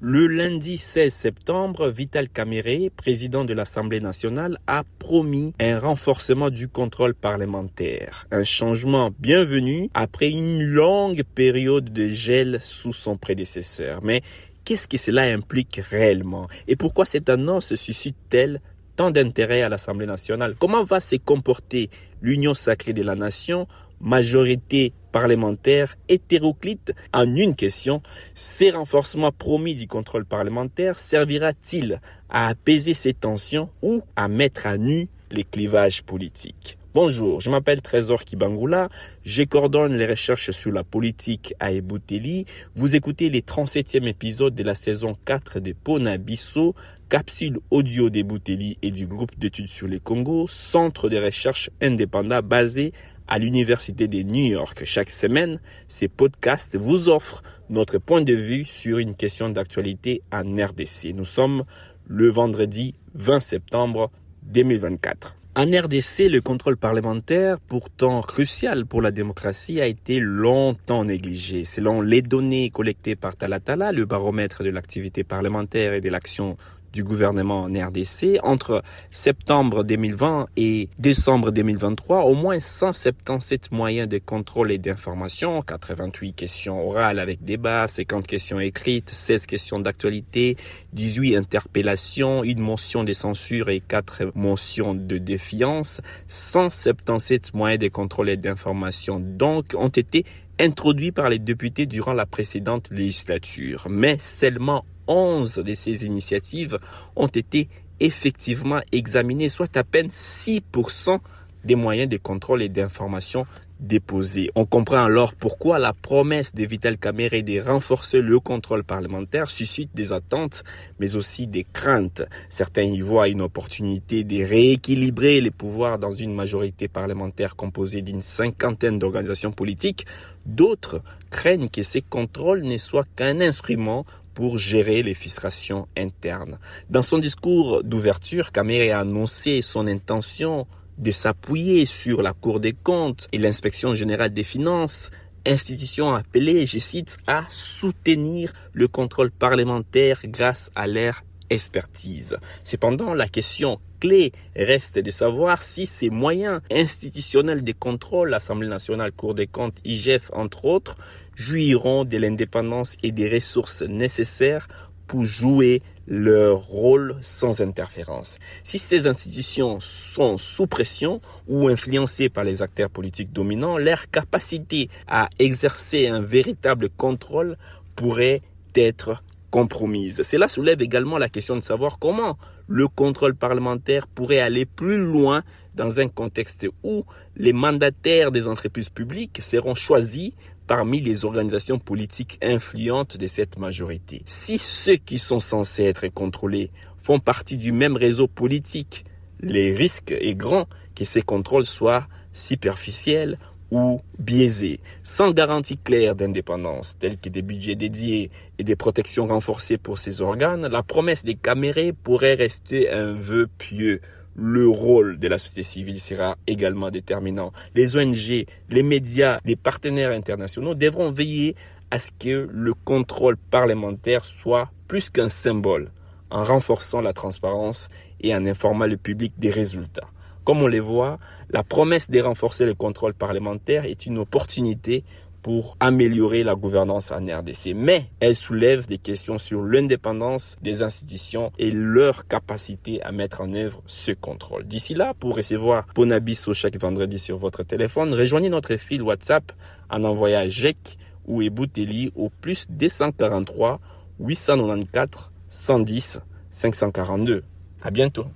Le lundi 16 septembre, Vital Kamerhe, président de l'Assemblée nationale, a promis un renforcement du contrôle parlementaire. Un changement bienvenu après une longue période de gel sous son prédécesseur. Mais qu'est-ce que cela implique réellement? Et pourquoi cette annonce suscite-t-elle tant d'intérêt à l'Assemblée nationale? Comment va se comporter l'union sacrée de la nation, majorité parlementaire hétéroclite? En une question, ces renforcements promis du contrôle parlementaire servira-t-il à apaiser ces tensions ou à mettre à nu les clivages politiques? Bonjour, je m'appelle Trésor Kibangula, je coordonne les recherches sur la politique à Eboutéli. Vous écoutez les 37e épisodes de la saison 4 de Pona Bisso, capsule audio d'Eboutéli et du groupe d'études sur les Congo, centre de recherche indépendant basé à l'Université de New York. Chaque semaine, ces podcasts vous offrent notre point de vue sur une question d'actualité en RDC. Nous sommes le vendredi 20 septembre 2024. En RDC, le contrôle parlementaire, pourtant crucial pour la démocratie, a été longtemps négligé. Selon les données collectées par Talatala, le baromètre de l'activité parlementaire et de l'action du gouvernement en RDC, entre septembre 2020 et décembre 2023, au moins 177 moyens de contrôle et d'information, 88 questions orales avec débat, 50 questions écrites, 16 questions d'actualité, 18 interpellations, une motion de censure et 4 motions de défiance, 177 moyens de contrôle et d'information donc ont été introduits par les députés durant la précédente législature. Mais seulement 11 de ces initiatives ont été effectivement examinées, soit à peine 6% des moyens de contrôle et d'information déposés. On comprend alors pourquoi la promesse de Vital Kamerhe de renforcer le contrôle parlementaire suscite des attentes, mais aussi des craintes. Certains y voient une opportunité de rééquilibrer les pouvoirs dans une majorité parlementaire composée d'une 50aine d'organisations politiques. D'autres craignent que ces contrôles ne soient qu'un instrument pour gérer les frustrations internes. Dans son discours d'ouverture, Kamerhe a annoncé son intention de s'appuyer sur la Cour des comptes et l'Inspection générale des finances, institutions appelées, je cite, à soutenir le contrôle parlementaire grâce à leur expertise. Cependant, la question clé reste de savoir si ces moyens institutionnels de contrôle, l'Assemblée nationale, Cour des comptes, IGF entre autres, jouiront de l'indépendance et des ressources nécessaires pour jouer leur rôle sans interférence. Si ces institutions sont sous pression ou influencées par les acteurs politiques dominants, leur capacité à exercer un véritable contrôle pourrait être compromise. Cela soulève également la question de savoir comment le contrôle parlementaire pourrait aller plus loin dans un contexte où les mandataires des entreprises publiques seront choisis parmi les organisations politiques influentes de cette majorité. Si ceux qui sont censés être contrôlés font partie du même réseau politique, le risque est grand que ces contrôles soient superficiels ou biaisés. Sans garantie claire d'indépendance, telles que des budgets dédiés et des protections renforcées pour ces organes, la promesse des Kamerhe pourrait rester un vœu pieux. Le rôle de la société civile sera également déterminant. Les ONG, les médias, les partenaires internationaux devront veiller à ce que le contrôle parlementaire soit plus qu'un symbole, en renforçant la transparence et en informant le public des résultats. Comme on les voit, la promesse de renforcer le contrôle parlementaire est une opportunité pour améliorer la gouvernance en RDC. Mais elle soulève des questions sur l'indépendance des institutions et leur capacité à mettre en œuvre ce contrôle. D'ici là, pour recevoir Pona Bisso chaque vendredi sur votre téléphone, rejoignez notre fil WhatsApp en envoyant GEC ou Eboutéli au plus 243 894 110 542. À bientôt.